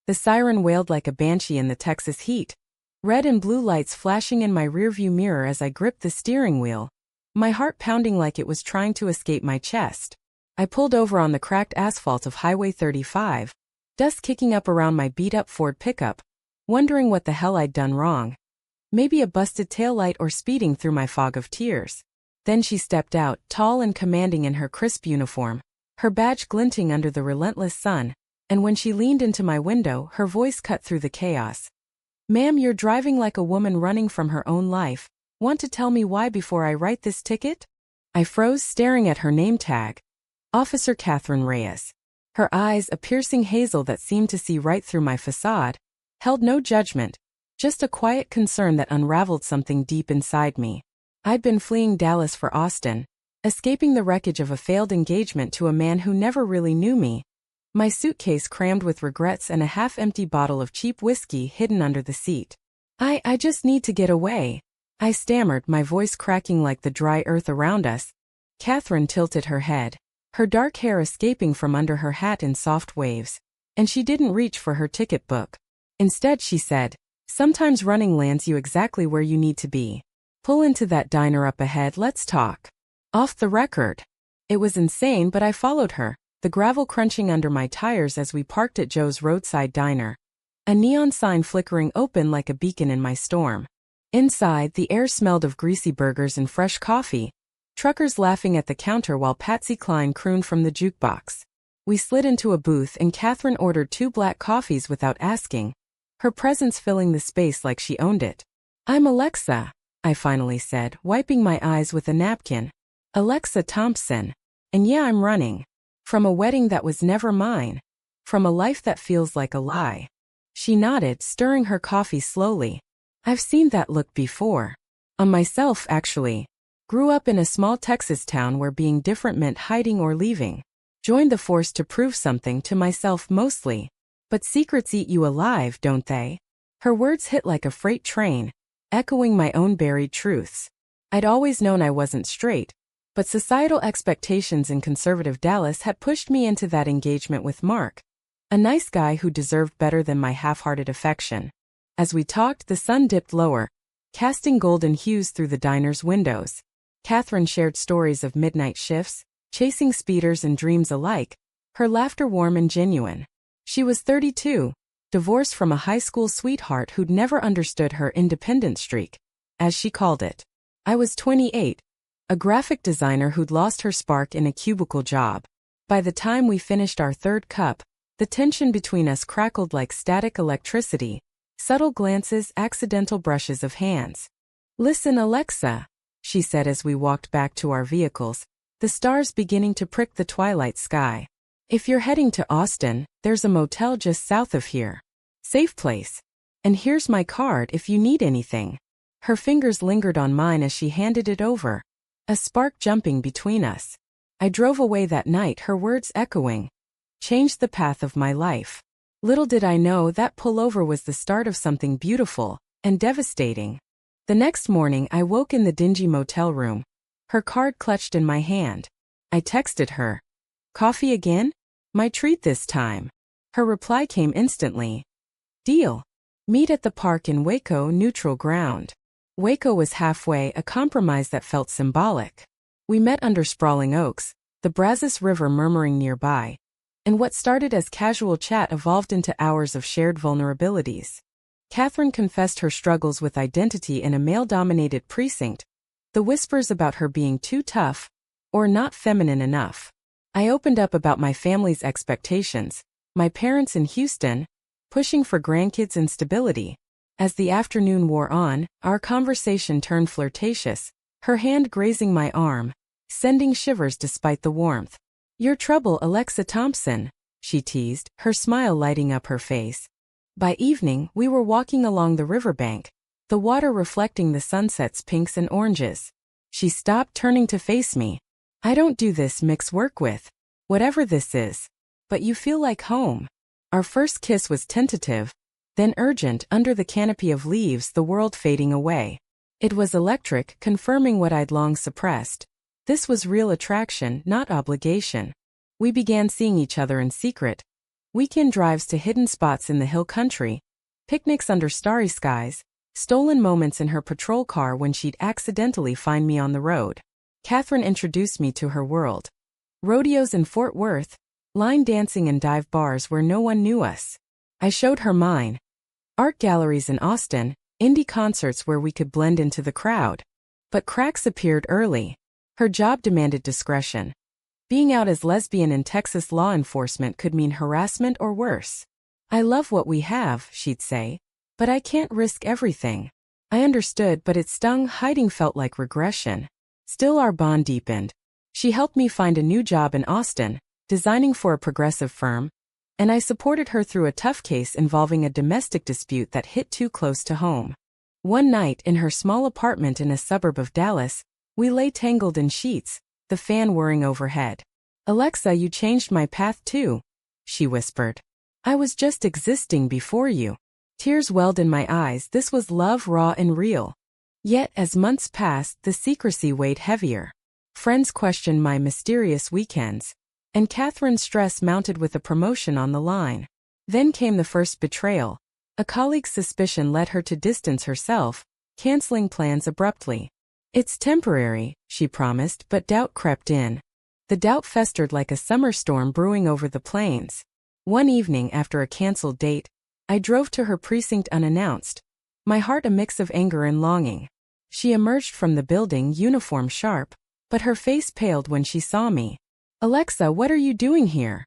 The siren wailed like a banshee in the Texas heat. Red and blue lights flashing in my rearview mirror as I gripped the steering wheel, my heart pounding like it was trying to escape my chest. I pulled over on the cracked asphalt of Highway 35, dust kicking up around my beat-up Ford pickup, wondering what the hell I'd done wrong. Maybe a busted taillight or speeding through my fog of tears. Then she stepped out, tall and commanding in her crisp uniform, her badge glinting under the relentless sun, and when she leaned into my window, her voice cut through the chaos. "Ma'am, you're driving like a woman running from her own life. Want to tell me why before I write this ticket?" I froze, staring at her name tag. Officer Catherine Reyes. Her eyes, a piercing hazel that seemed to see right through my facade, held no judgment, just a quiet concern that unraveled something deep inside me. I'd been fleeing Dallas for Austin, escaping the wreckage of a failed engagement to a man who never really knew me. My suitcase crammed with regrets and a half-empty bottle of cheap whiskey hidden under the seat. I just need to get away," I stammered, my voice cracking like the dry earth around us. Catherine tilted her head, her dark hair escaping from under her hat in soft waves. And she didn't reach for her ticket book. Instead, she said, "Sometimes running lands you exactly where you need to be. Pull into that diner up ahead, let's talk. Off the record." It was insane, but I followed her, the gravel crunching under my tires as we parked at Joe's roadside diner. A neon sign flickering open like a beacon in my storm. Inside, the air smelled of greasy burgers and fresh coffee, truckers laughing at the counter while Patsy Cline crooned from the jukebox. We slid into a booth and Catherine ordered 2 black coffees without asking, her presence filling the space like she owned it. "I'm Alexa," I finally said, wiping my eyes with a napkin. "Alexa Thompson. And yeah, I'm running. From a wedding that was never mine. From a life that feels like a lie." She nodded, stirring her coffee slowly. "I've seen that look before. On myself, actually. Grew up in a small Texas town where being different meant hiding or leaving. Joined the force to prove something to myself mostly. But secrets eat you alive, don't they?" Her words hit like a freight train, echoing my own buried truths. I'd always known I wasn't straight, but societal expectations in conservative Dallas had pushed me into that engagement with Mark, a nice guy who deserved better than my half-hearted affection. As we talked, the sun dipped lower, casting golden hues through the diner's windows. Catherine shared stories of midnight shifts, chasing speeders and dreams alike, her laughter warm and genuine. She was 32, divorced from a high school sweetheart who'd never understood her independent streak, as she called it. I was 28, a graphic designer who'd lost her spark in a cubicle job. By the time we finished our 3rd cup, the tension between us crackled like static electricity, subtle glances, accidental brushes of hands. "Listen, Alexa," she said as we walked back to our vehicles, the stars beginning to prick the twilight sky. "If you're heading to Austin, there's a motel just south of here. Safe place. And here's my card if you need anything." Her fingers lingered on mine as she handed it over, a spark jumping between us. I drove away that night, her words echoing. Changed the path of my life. Little did I know that pullover was the start of something beautiful and devastating. The next morning, I woke in the dingy motel room, her card clutched in my hand. I texted her, "Coffee again? My treat this time." Her reply came instantly. "Deal. Meet at the park in Waco, neutral ground." Waco was halfway, a compromise that felt symbolic. We met under sprawling oaks, the Brazos River murmuring nearby, and what started as casual chat evolved into hours of shared vulnerabilities. Catherine confessed her struggles with identity in a male-dominated precinct, the whispers about her being too tough, or not feminine enough. I opened up about my family's expectations, my parents in Houston, pushing for grandkids and stability. As the afternoon wore on, our conversation turned flirtatious, her hand grazing my arm, sending shivers despite the warmth. "Your trouble, Alexa Thompson," she teased, her smile lighting up her face. By evening, we were walking along the riverbank, the water reflecting the sunset's pinks and oranges. She stopped, turning to face me. "I don't do this mix work with, whatever this is. But you feel like home." Our first kiss was tentative, then urgent, under the canopy of leaves, the world fading away. It was electric, confirming what I'd long suppressed. This was real attraction, not obligation. We began seeing each other in secret, Weekend drives to hidden spots in the hill country, picnics under starry skies, stolen moments in her patrol car when she'd accidentally find me on the road. Catherine introduced me to her world. Rodeos in Fort Worth, line dancing and dive bars where no one knew us. I showed her mine. Art galleries in Austin, indie concerts where we could blend into the crowd. But cracks appeared early. Her job demanded discretion. Being out as lesbian in Texas law enforcement could mean harassment or worse. I love what we have, she'd say, but I can't risk everything. I understood, but it stung. Hiding felt like regression. Still, our bond deepened. She helped me find a new job in Austin, designing for a progressive firm, and I supported her through a tough case involving a domestic dispute that hit too close to home. One night, in her small apartment in a suburb of Dallas, we lay tangled in sheets, the fan whirring overhead. "Alexa, you changed my path too," she whispered. "I was just existing before you." Tears welled in my eyes. This was love, raw and real. Yet, as months passed, the secrecy weighed heavier. Friends questioned my mysterious weekends, and Catherine's stress mounted with a promotion on the line. Then came the first betrayal. A colleague's suspicion led her to distance herself, canceling plans abruptly. "It's temporary," she promised, but doubt crept in. The doubt festered like a summer storm brewing over the plains. One evening, after a canceled date, I drove to her precinct unannounced, my heart a mix of anger and longing. She emerged from the building, uniform sharp, but her face paled when she saw me. "Alexa, what are you doing here?"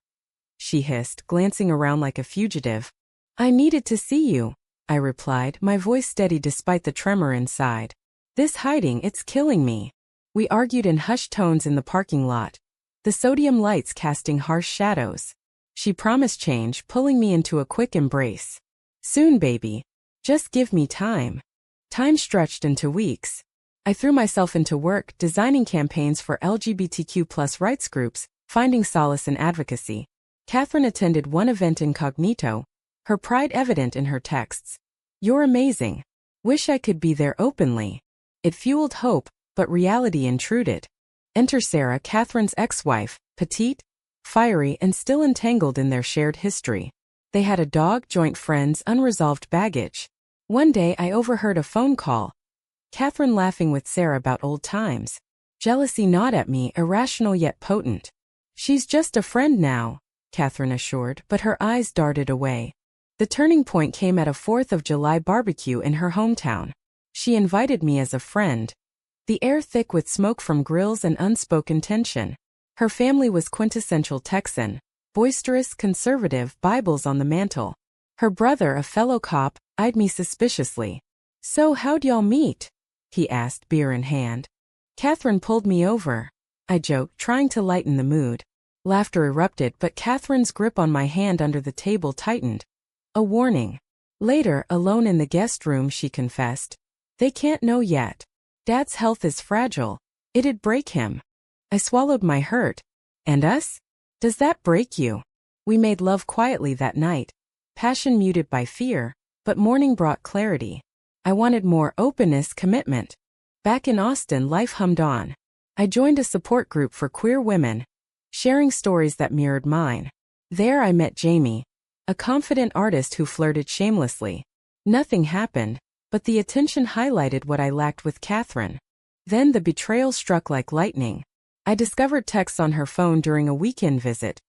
she hissed, glancing around like a fugitive. "I needed to see you," I replied, my voice steady despite the tremor inside. "This hiding, it's killing me." We argued in hushed tones in the parking lot, the sodium lights casting harsh shadows. She promised change, pulling me into a quick embrace. "Soon, baby. Just give me time." Time stretched into weeks. I threw myself into work, designing campaigns for LGBTQ+ rights groups, finding solace in advocacy. Catherine attended one event incognito, her pride evident in her texts. "You're amazing. Wish I could be there openly." It fueled hope, but reality intruded. Enter Sarah, Catherine's ex-wife, petite, fiery, and still entangled in their shared history. They had a dog, joint friends, unresolved baggage. One day I overheard a phone call. Catherine laughing with Sarah about old times. Jealousy gnawed at me, irrational yet potent. "She's just a friend now," Catherine assured, but her eyes darted away. The turning point came at a 4th of July barbecue in her hometown. She invited me as a friend. The air thick with smoke from grills and unspoken tension. Her family was quintessential Texan, boisterous, conservative, Bibles on the mantle. Her brother, a fellow cop, eyed me suspiciously. "So how'd y'all meet?" he asked, beer in hand. "Catherine pulled me over," I joked, trying to lighten the mood. Laughter erupted, but Catherine's grip on my hand under the table tightened. A warning. Later, alone in the guest room, she confessed. "They can't know yet. Dad's health is fragile. It'd break him." I swallowed my hurt. "And us? Does that break you?" We made love quietly that night, passion muted by fear, but morning brought clarity. I wanted more openness, commitment. Back in Austin, life hummed on. I joined a support group for queer women, sharing stories that mirrored mine. There I met Jamie, a confident artist who flirted shamelessly. Nothing happened, but the attention highlighted what I lacked with Catherine. Then the betrayal struck like lightning. I discovered texts on her phone during a weekend visit.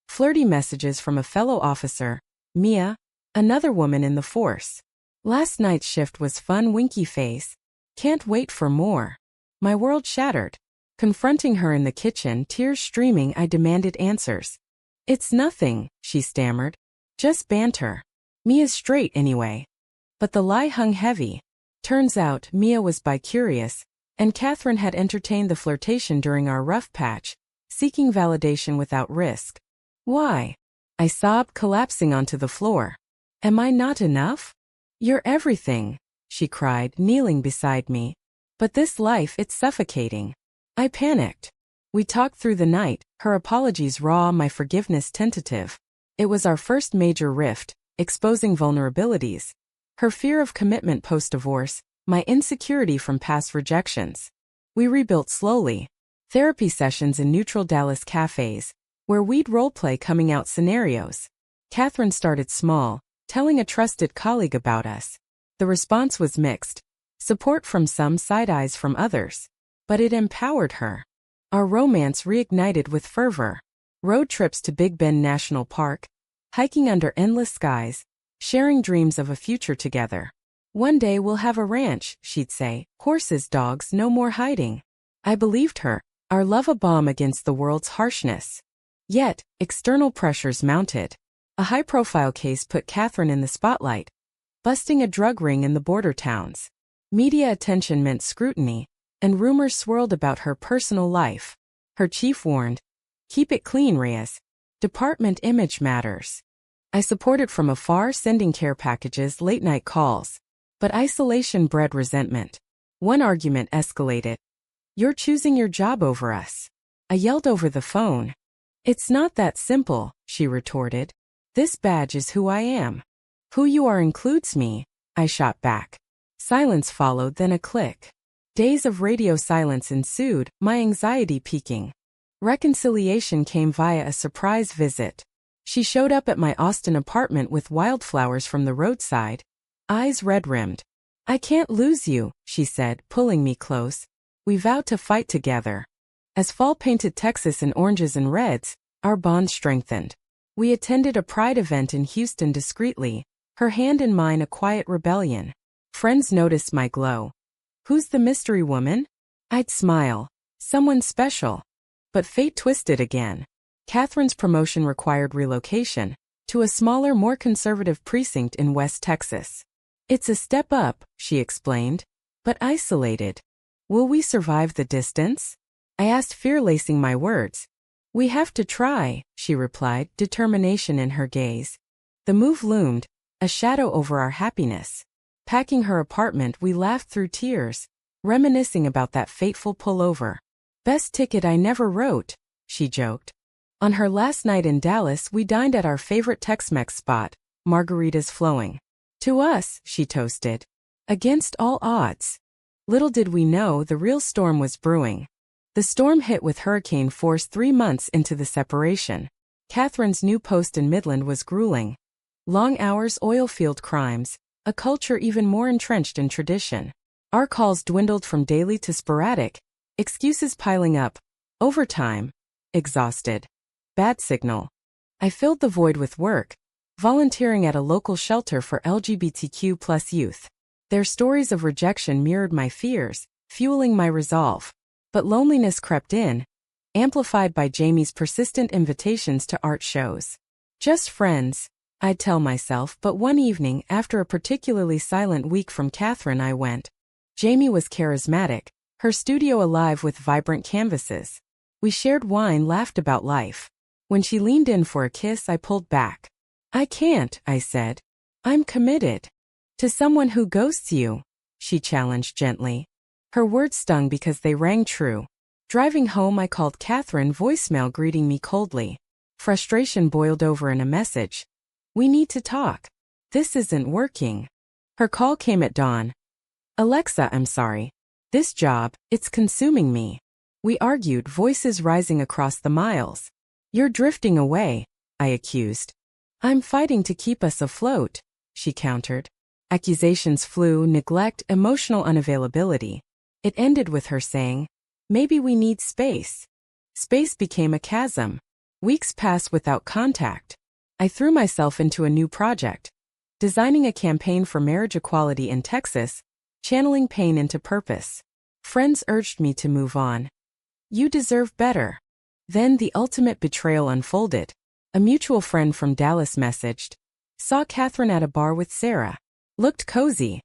Flirty messages from a fellow officer, Mia, another woman in the force. "Last night's shift was fun, winky face. Can't wait for more." My world shattered. Confronting her in the kitchen, tears streaming, I demanded answers. "It's nothing," she stammered. "Just banter. Mia's straight anyway." But the lie hung heavy. Turns out, Mia was bi-curious, and Catherine had entertained the flirtation during our rough patch, seeking validation without risk. "Why?" I sobbed, collapsing onto the floor. "Am I not enough?" "You're everything," she cried, kneeling beside me. "But this life, it's suffocating." I panicked. We talked through the night, her apologies raw, my forgiveness tentative. It was our first major rift, exposing vulnerabilities. Her fear of commitment post-divorce, my insecurity from past rejections. We rebuilt slowly. Therapy sessions in neutral Dallas cafes, where we'd role-play coming out scenarios. Catherine started small, telling a trusted colleague about us. The response was mixed. Support from some, side eyes from others. But it empowered her. Our romance reignited with fervor. Road trips to Big Bend National Park, hiking under endless skies, sharing dreams of a future together. One day we'll have a ranch, she'd say, horses, dogs, no more hiding. I believed her, our love a balm against the world's harshness. Yet, external pressures mounted. A high-profile case put Catherine in the spotlight, busting a drug ring in the border towns. Media attention meant scrutiny, and rumors swirled about her personal life. Her chief warned, "Keep it clean, Reyes. Department image matters." I supported from afar, sending care packages, late-night calls. But isolation bred resentment. One argument escalated. "You're choosing your job over us." I yelled over the phone. "It's not that simple," she retorted. "This badge is who I am." "Who you are includes me," I shot back. Silence followed, then a click. Days of radio silence ensued, my anxiety peaking. Reconciliation came via a surprise visit. She showed up at my Austin apartment with wildflowers from the roadside, eyes red-rimmed. "I can't lose you," she said, pulling me close. "We vowed to fight together." As fall painted Texas in oranges and reds, our bond strengthened. We attended a pride event in Houston discreetly, her hand in mine a quiet rebellion. Friends noticed my glow. "Who's the mystery woman?" I'd smile. "Someone special." But fate twisted again. Catherine's promotion required relocation to a smaller, more conservative precinct in West Texas. "It's a step up," she explained, "but isolated." "Will we survive the distance?" I asked, fear-lacing my words. "We have to try," she replied, determination in her gaze. The move loomed, a shadow over our happiness. Packing her apartment, we laughed through tears, reminiscing about that fateful pullover. "Best ticket I never wrote," she joked. On her last night in Dallas, we dined at our favorite Tex-Mex spot, margaritas flowing. "To us," she toasted. "Against all odds." Little did we know the real storm was brewing. The storm hit with hurricane force 3 months into the separation. Catherine's new post in Midland was grueling. Long hours, oilfield crimes, a culture even more entrenched in tradition. Our calls dwindled from daily to sporadic, excuses piling up. Overtime. Exhausted. Bad signal. I filled the void with work, volunteering at a local shelter for LGBTQ+ youth. Their stories of rejection mirrored my fears, fueling my resolve. But loneliness crept in, amplified by Jamie's persistent invitations to art shows. "Just friends," I'd tell myself, but one evening, after a particularly silent week from Catherine, I went. Jamie was charismatic, her studio alive with vibrant canvases. We shared wine, laughed about life. When she leaned in for a kiss, I pulled back. "I can't," I said. "I'm committed." "To someone who ghosts you," she challenged gently. Her words stung because they rang true. Driving home, I called Catherine, voicemail greeting me coldly. Frustration boiled over in a message. "We need to talk. This isn't working." Her call came at dawn. "Alexa, I'm sorry. This job, it's consuming me." We argued, voices rising across the miles. "You're drifting away," I accused. "I'm fighting to keep us afloat," she countered. Accusations flew, neglect, emotional unavailability. It ended with her saying, "Maybe we need space." Space became a chasm. Weeks passed without contact. I threw myself into a new project, designing a campaign for marriage equality in Texas, channeling pain into purpose. Friends urged me to move on. "You deserve better." Then the ultimate betrayal unfolded. A mutual friend from Dallas messaged, "Saw Catherine at a bar with Sarah. Looked cozy."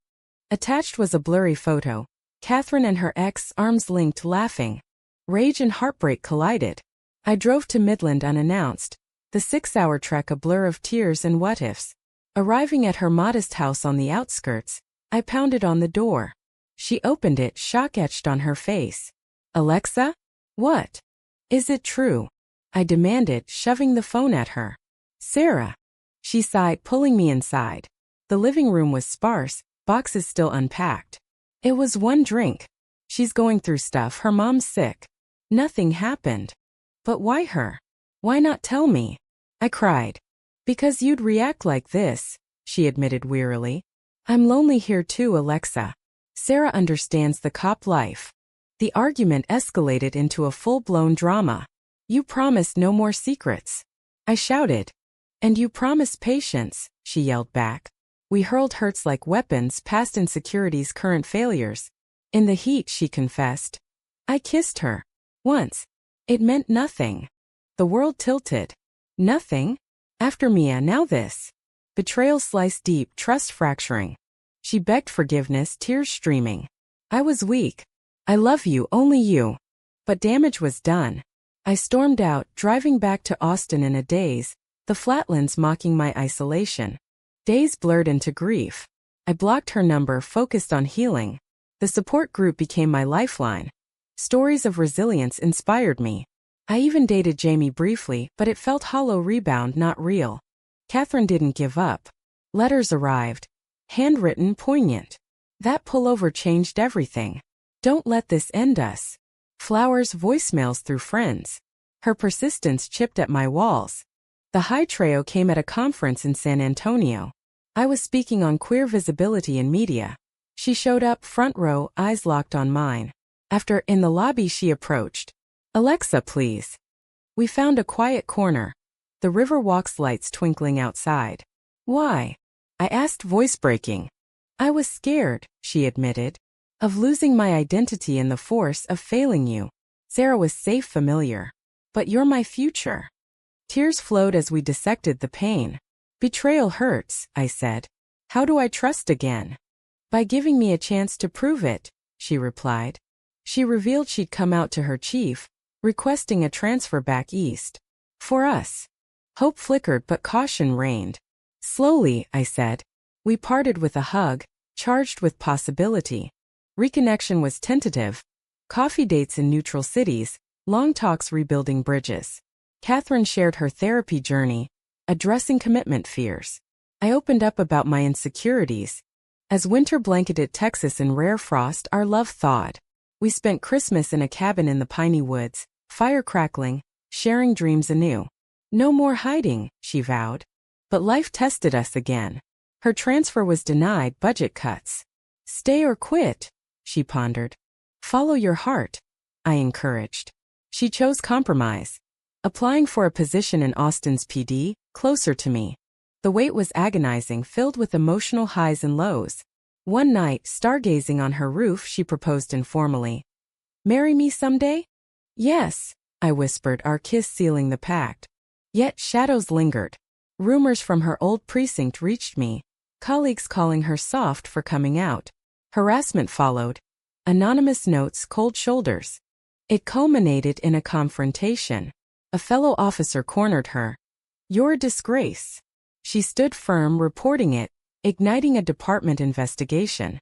Attached was a blurry photo. Catherine and her ex, arms linked, laughing. Rage and heartbreak collided. I drove to Midland unannounced, the 6-hour trek a blur of tears and what-ifs. Arriving at her modest house on the outskirts, I pounded on the door. She opened it, shock etched on her face. "Alexa? What? Is it true?" I demanded, shoving the phone at her. "Sarah." She sighed, pulling me inside. The living room was sparse, boxes still unpacked. "It was one drink. She's going through stuff, her mom's sick." Nothing happened. "But why her? Why not tell me?" I cried. Because you'd react like this, she admitted wearily. I'm lonely here too, Alexa. Sarah understands the cop life. The argument escalated into a full-blown drama. You promised no more secrets, I shouted. And you promised patience, she yelled back. We hurled hurts like weapons past insecurities' current failures. In the heat, she confessed. I kissed her. Once. It meant nothing. The world tilted. Nothing? After Mia, now this. Betrayal sliced deep, trust fracturing. She begged forgiveness, tears streaming. I was weak. I love you, only you. But damage was done. I stormed out, driving back to Austin in a daze, the flatlands mocking my isolation. Days blurred into grief. I blocked her number, focused on healing. The support group became my lifeline. Stories of resilience inspired me. I even dated Jamie briefly, but it felt hollow, rebound, not real. Catherine didn't give up. Letters arrived. Handwritten, poignant. That pullover changed everything. Don't let this end us. Flowers, voicemails through friends. Her persistence chipped at my walls. The high trio came at a conference in San Antonio. I was speaking on queer visibility in media. She showed up front row, eyes locked on mine. After, in the lobby, she approached. Alexa, please. We found a quiet corner. The Riverwalk's lights twinkling outside. Why? I asked, voice breaking. I was scared, she admitted. Of losing my identity and the force of failing you. Sarah was safe, familiar. But you're my future. Tears flowed as we dissected the pain. Betrayal hurts, I said. How do I trust again? By giving me a chance to prove it, she replied. She revealed she'd come out to her chief, requesting a transfer back east. For us. Hope flickered but caution reigned. Slowly, I said. We parted with a hug, charged with possibility. Reconnection was tentative. Coffee dates in neutral cities, long talks rebuilding bridges. Catherine shared her therapy journey, addressing commitment fears. I opened up about my insecurities. As winter blanketed Texas in rare frost, our love thawed. We spent Christmas in a cabin in the piney woods, fire crackling, sharing dreams anew. No more hiding, she vowed. But life tested us again. Her transfer was denied, budget cuts. Stay or quit, she pondered. Follow your heart, I encouraged. She chose compromise. Applying for a position in Austin's PD, closer to me. The wait was agonizing, filled with emotional highs and lows. One night, stargazing on her roof, she proposed informally. Marry me someday? Yes, I whispered, our kiss sealing the pact. Yet shadows lingered. Rumors from her old precinct reached me, colleagues calling her soft for coming out. Harassment followed. Anonymous notes, cold shoulders. It culminated in a confrontation. A fellow officer cornered her. You're a disgrace. She stood firm, reporting it, igniting a department investigation.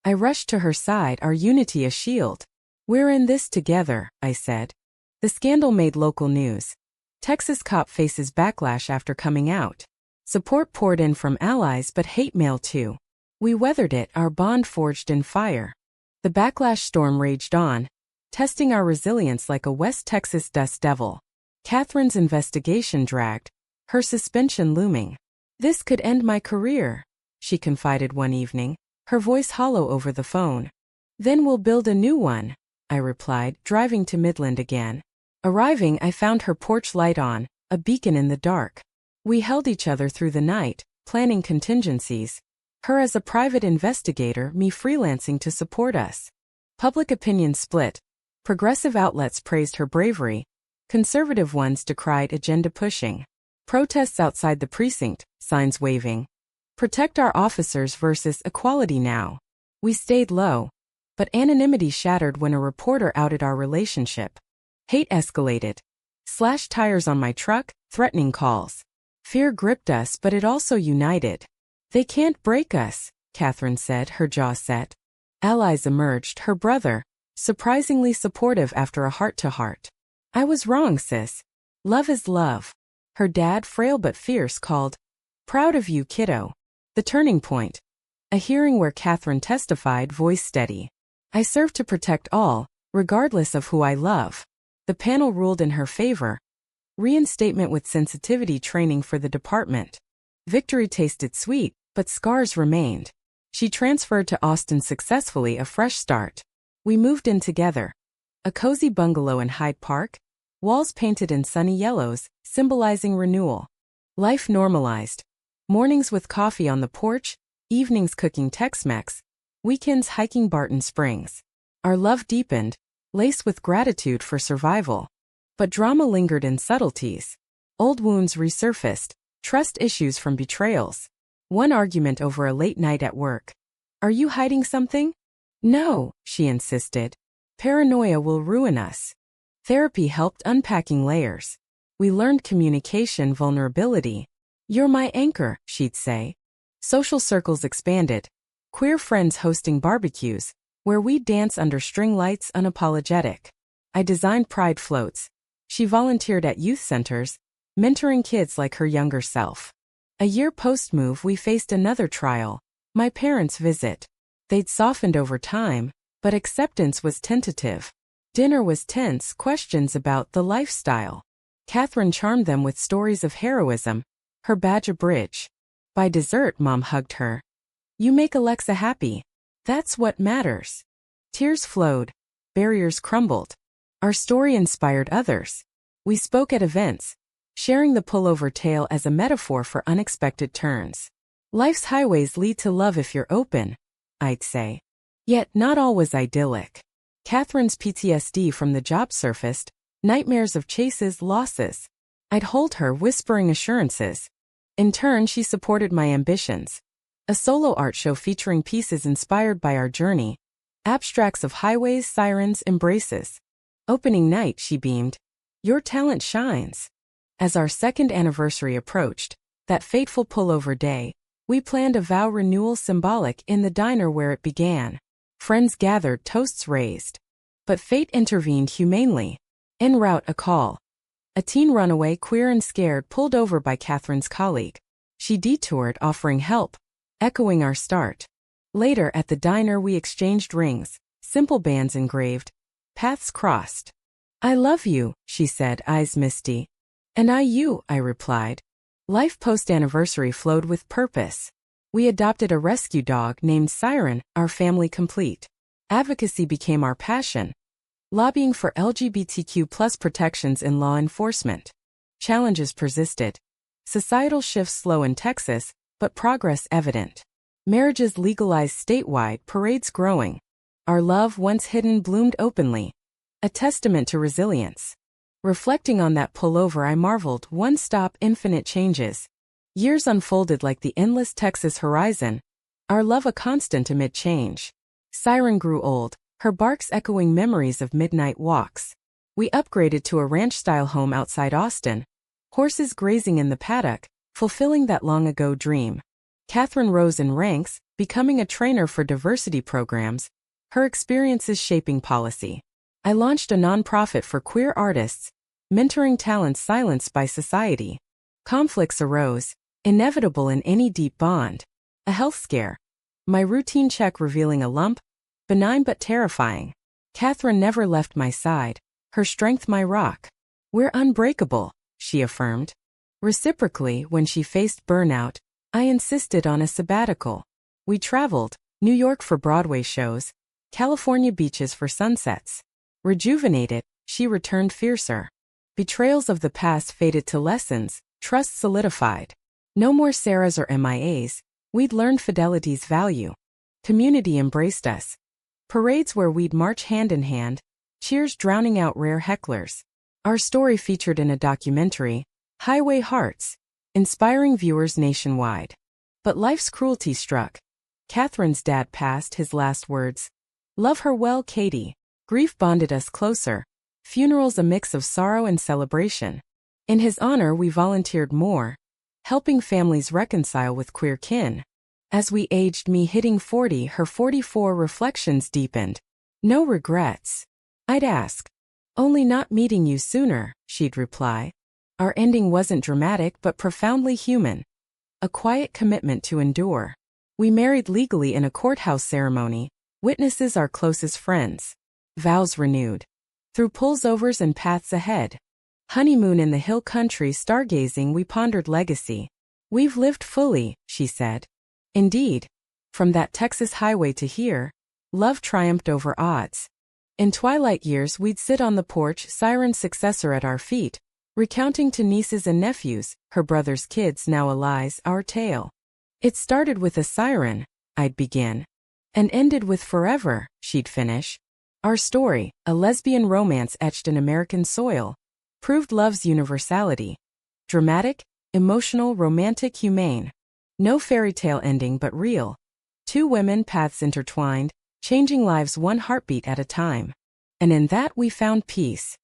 I rushed to her side, our unity a shield. We're in this together, I said. The scandal made local news. Texas cop faces backlash after coming out. Support poured in from allies but hate mail too. We weathered it, our bond forged in fire. The backlash storm raged on, testing our resilience like a West Texas dust devil. Catherine's investigation dragged, her suspension looming. This could end my career, she confided one evening, her voice hollow over the phone. Then we'll build a new one, I replied, driving to Midland again. Arriving, I found her porch light on, a beacon in the dark. We held each other through the night, planning contingencies. Her as a private investigator, me freelancing to support us. Public opinion split. Progressive outlets praised her bravery. Conservative ones decried agenda pushing. Protests outside the precinct, signs waving. Protect our officers versus equality now. We stayed low. But anonymity shattered when a reporter outed our relationship. Hate escalated. Slashed tires on my truck, threatening calls. Fear gripped us, but it also united. They can't break us, Catherine said, her jaw set. Allies emerged, her brother, surprisingly supportive after a heart-to-heart. I was wrong, sis. Love is love. Her dad, frail but fierce, called, Proud of you, kiddo. The turning point. A hearing where Catherine testified, voice steady. I serve to protect all, regardless of who I love. The panel ruled in her favor. Reinstatement with sensitivity training for the department. Victory tasted sweet, but scars remained. She transferred to Austin successfully, a fresh start. We moved in together. A cozy bungalow in Hyde Park, walls painted in sunny yellows, symbolizing renewal. Life normalized. Mornings with coffee on the porch, evenings cooking Tex-Mex, weekends hiking Barton Springs. Our love deepened, laced with gratitude for survival. But drama lingered in subtleties. Old wounds resurfaced, trust issues from betrayals. One argument over a late night at work. "Are you hiding something?" "No," she insisted. "Paranoia will ruin us." Therapy helped unpacking layers. We learned communication, vulnerability. "You're my anchor," she'd say. Social circles expanded. Queer friends hosting barbecues, where we'd dance under string lights unapologetic. I designed pride floats. She volunteered at youth centers, mentoring kids like her younger self. A year post-move, we faced another trial, my parents' visit. They'd softened over time, but acceptance was tentative. Dinner was tense, questions about the lifestyle. Catherine charmed them with stories of heroism, her badge a bridge. By dessert, Mom hugged her. "You make Alexa happy. That's what matters." Tears flowed. Barriers crumbled. Our story inspired others. We spoke at events, sharing the pullover tale as a metaphor for unexpected turns. Life's highways lead to love if you're open, I'd say. Yet not all was idyllic. Catherine's PTSD from the job surfaced, nightmares of chases, losses. I'd hold her, whispering assurances. In turn, she supported my ambitions. A solo art show featuring pieces inspired by our journey. Abstracts of highways, sirens, embraces. Opening night, she beamed. "Your talent shines." As our second anniversary approached, that fateful pullover day, we planned a vow renewal symbolic in the diner where it began. Friends gathered, toasts raised. But fate intervened humanely. En route, a call. A teen runaway, queer and scared, pulled over by Catherine's colleague. She detoured, offering help, echoing our start. Later at the diner, we exchanged rings, simple bands engraved. Paths crossed. "I love you," she said, eyes misty. "And I you," I replied. Life post-anniversary flowed with purpose. We adopted a rescue dog named Siren, our family complete. Advocacy became our passion. Lobbying for LGBTQ+ protections in law enforcement. Challenges persisted. Societal shifts slow in Texas, but progress evident. Marriages legalized statewide, parades growing. Our love, once hidden, bloomed openly. A testament to resilience. Reflecting on that pullover, I marveled, one stop, infinite changes. Years unfolded like the endless Texas horizon. Our love a constant amid change. Siren grew old, her barks echoing memories of midnight walks. We upgraded to a ranch-style home outside Austin. Horses grazing in the paddock, fulfilling that long-ago dream. Catherine rose in ranks, becoming a trainer for diversity programs, her experiences shaping policy. I launched a nonprofit for queer artists, mentoring talents silenced by society. Conflicts arose, inevitable in any deep bond. A health scare. My routine check revealing a lump, benign but terrifying. Catherine never left my side, her strength my rock. "We're unbreakable," she affirmed. Reciprocally, when she faced burnout, I insisted on a sabbatical. We traveled, New York for Broadway shows, California beaches for sunsets. Rejuvenated, she returned fiercer. Betrayals of the past faded to lessons, trust solidified. No more Sarahs or MIAs, we'd learned fidelity's value. Community embraced us. Parades where we'd march hand in hand, cheers drowning out rare hecklers. Our story featured in a documentary, Highway Hearts, inspiring viewers nationwide. But life's cruelty struck. Catherine's dad passed, his last words. "Love her well, Katie." Grief bonded us closer. Funerals a mix of sorrow and celebration. In his honor, we volunteered more, helping families reconcile with queer kin. As we aged, me hitting 40, her 44, reflections deepened. "No regrets?" I'd ask. "Only not meeting you sooner," she'd reply. Our ending wasn't dramatic but profoundly human. A quiet commitment to endure. We married legally in a courthouse ceremony, witnesses our closest friends. Vows renewed. Through pullovers and paths ahead. Honeymoon in the hill country stargazing we pondered legacy. We've lived fully, she said. Indeed. From that Texas highway to here, love triumphed over odds. In twilight years we'd sit on the porch, Siren's successor at our feet, recounting to nieces and nephews, her brother's kids now Eli's, our tale. It started with a siren, I'd begin. And ended with forever, she'd finish. Our story, a lesbian romance etched in American soil, proved love's universality. Dramatic, emotional, romantic, humane. No fairy tale ending but real. Two women, paths intertwined, changing lives one heartbeat at a time. And in that we found peace.